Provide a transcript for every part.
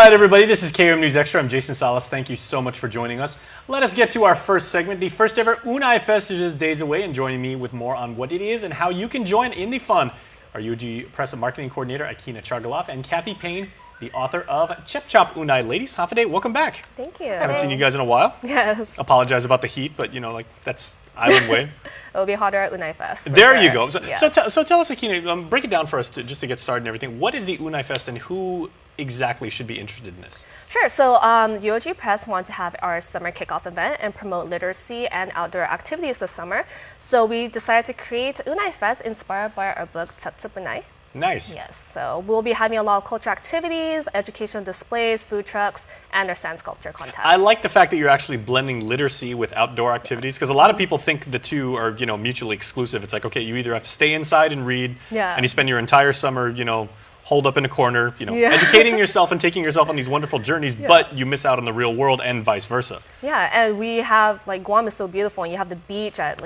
right, everybody, this is KOM News Extra. I'm Jason Salas. Thank you so much for joining us. Let us get to our first segment. The first ever Unai Fest is just days away, and joining me with more on what it is and how you can join in the fun are UOG Press and Marketing Coordinator Akina Chargaloff and Kathy Payne, the author of Chep Chop Unai. Ladies, Hafide, welcome back. Thank you. Haven't seen you guys in a while. Yes. Apologize about the heat, but you know, like that's island way. It'll be hotter at Unai Fest. There sure. you go. So, Yes. so tell us, Akina, break it down for us just to get started and everything. What is the Unai Fest and who exactly should be interested in this? Sure. So UOG Press want to have our summer kickoff event and promote literacy and outdoor activities this summer. So we decided to create Unai Fest inspired by our book Chep Chop Unai. Nice. Yes. So we'll be having a lot of cultural activities, educational displays, food trucks, and our sand sculpture contest. I like the fact that you're actually blending literacy with outdoor activities, because a lot of people think the two are, mutually exclusive. It's like, okay, you either have to stay inside and read, and you spend your entire summer, holed up in a corner, educating yourself and taking yourself on these wonderful journeys, but you miss out on the real world and vice versa. Yeah, and we have, Guam is so beautiful, and you have the beach at,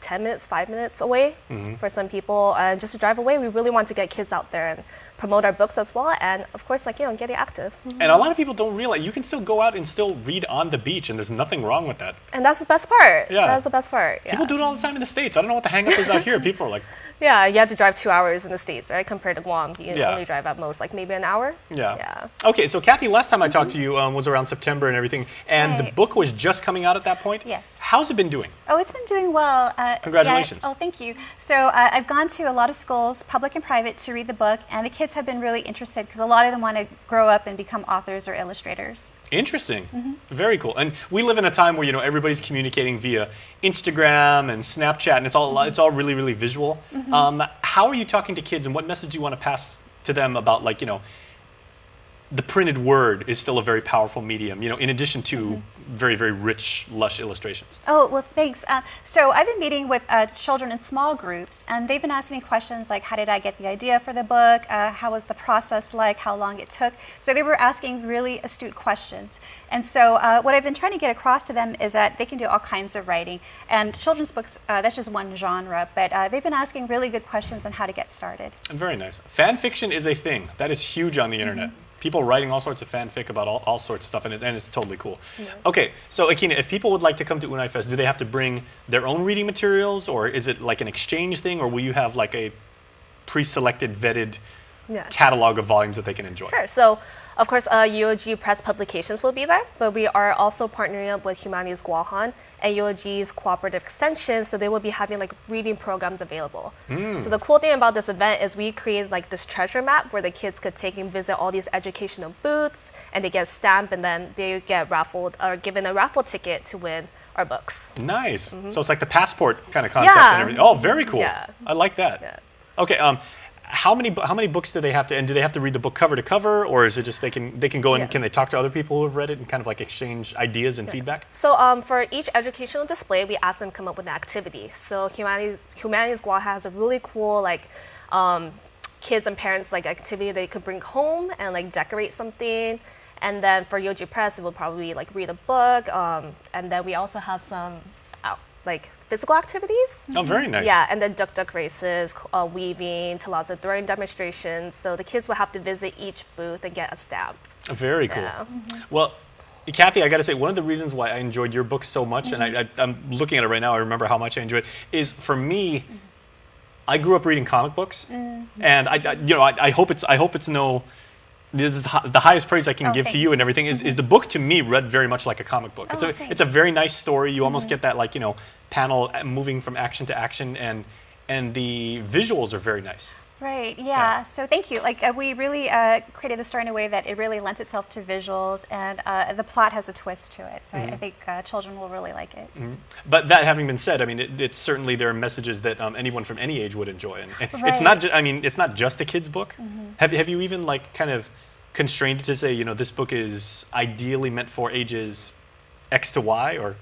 10 minutes, 5 minutes away for some people. And just to drive away, we really want to get kids out there and promote our books as well, and of course, getting active. And a lot of people don't realize you can still go out and still read on the beach, and there's nothing wrong with that. And that's the best part. Yeah. That's the best part. Yeah. People do it all the time in the States. I don't know what the hang up is out here. People are like, yeah, you have to drive 2 hours in the States, right? Compared to Guam, you Yeah. only drive at most maybe an hour. Yeah. Okay, so Kathy, last time I talked to you was around September and everything, and the Right. book was just coming out at that point. Yes. How's it been doing? Oh, it's been doing well. Congratulations. Oh, thank you. So I've gone to a lot of schools, public and private, to read the book, and the kids have been really interested because a lot of them want to grow up and become authors or illustrators. Interesting. Very cool. And we live in a time where everybody's communicating via Instagram and Snapchat, and it's all really, really visual. How are you talking to kids, and what message do you want to pass to them about the printed word is still a very powerful medium, in addition to very, very rich, lush illustrations? Oh, well, thanks. So I've been meeting with children in small groups, and they've been asking me questions like, how did I get the idea for the book? How was the process like? How long it took? So they were asking really astute questions. And so what I've been trying to get across to them is that they can do all kinds of writing. And children's books, that's just one genre, but they've been asking really good questions on how to get started. Very nice. Fan fiction is a thing. That is huge on the internet. People writing all sorts of fanfic about all sorts of stuff, and it's totally cool. Yeah. Okay, so Akina, if people would like to come to Unai Fest, do they have to bring their own reading materials, or is it like an exchange thing, or will you have like a pre-selected, vetted catalog of volumes that they can enjoy? Sure. So, of course, UOG Press Publications will be there, but we are also partnering up with Humanities Guahan and UOG's Cooperative Extension, so they will be having reading programs available. So the cool thing about this event is we created this treasure map where the kids could take and visit all these educational booths, and they get stamped, and then they get raffled or given a raffle ticket to win our books. Nice. So it's like the passport kind of concept and everything. Oh, very cool. Yeah. I like that. Yeah. Okay. How many books do they have to, and do they have to read the book cover to cover, or is it just they can go and can they talk to other people who have read it and kind of exchange ideas and feedback? So for each educational display, we ask them to come up with an activity. So Humanities Guaha has a really cool kids and parents activity they could bring home and decorate something. And then for UOG Press, it will probably read a book. And then we also have some physical activities. Oh, very nice. Yeah, and then duck races, weaving, talaza throwing demonstrations. So the kids will have to visit each booth and get a stamp. Very cool. Yeah. Well, Kathy, I got to say, one of the reasons why I enjoyed your book so much, and I'm looking at it right now, I remember how much I enjoyed it, is for me, I grew up reading comic books, and I hope it's no. This is the highest praise I can give to you and everything. Is the book to me read very much like a comic book. It's a very nice story. You almost get that panel moving from action to action, and the visuals are very nice. Right, yeah. So thank you. We really created the story in a way that it really lent itself to visuals, and the plot has a twist to it. So I think children will really like it. But that having been said, I mean, it's certainly there are messages that anyone from any age would enjoy, and Right. it's not just a kid's book. Have you even kind of constrained it to say this book is ideally meant for ages X to Y, or?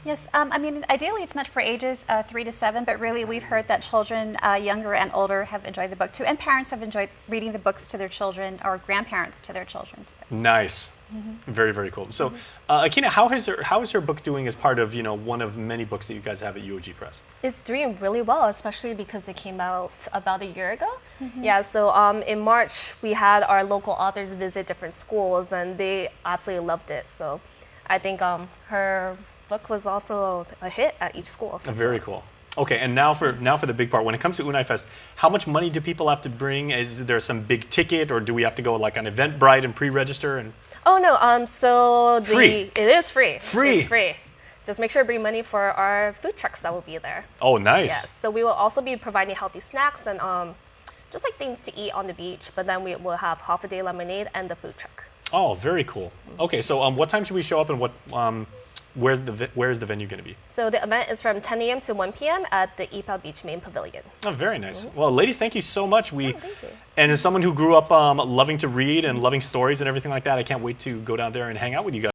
Yes, I mean, ideally it's meant for ages 3 to 7, but really we've heard that children younger and older have enjoyed the book too, and parents have enjoyed reading the books to their children or grandparents to their children. Nice. Very, very cool. So, Akina, how is her book doing as part of, one of many books that you guys have at UOG Press? It's doing really well, especially because it came out about a year ago. Yeah, so in March, we had our local authors visit different schools, and they absolutely loved it. So I think her book was also a hit at each school. Very cool. Okay, and now for the big part. When it comes to Unai Fest, how much money do people have to bring? Is there some big ticket, or do we have to go like on Eventbrite and pre-register? And Oh no, so Free. it is free. Free. It's free. Just make sure to bring money for our food trucks that will be there. oh, nice. Yes. So we will also be providing healthy snacks and just like things to eat on the beach. But then we will have half a day lemonade and the food truck. Oh, very cool. Okay, so what time should we show up, and where is the venue going to be? So the event is from 10 a.m. to 1 p.m. at the Ipoh Beach Main Pavilion. Oh, very nice. Well, ladies, thank you so much. Thank you. And as someone who grew up loving to read and loving stories and everything like that, I can't wait to go down there and hang out with you guys.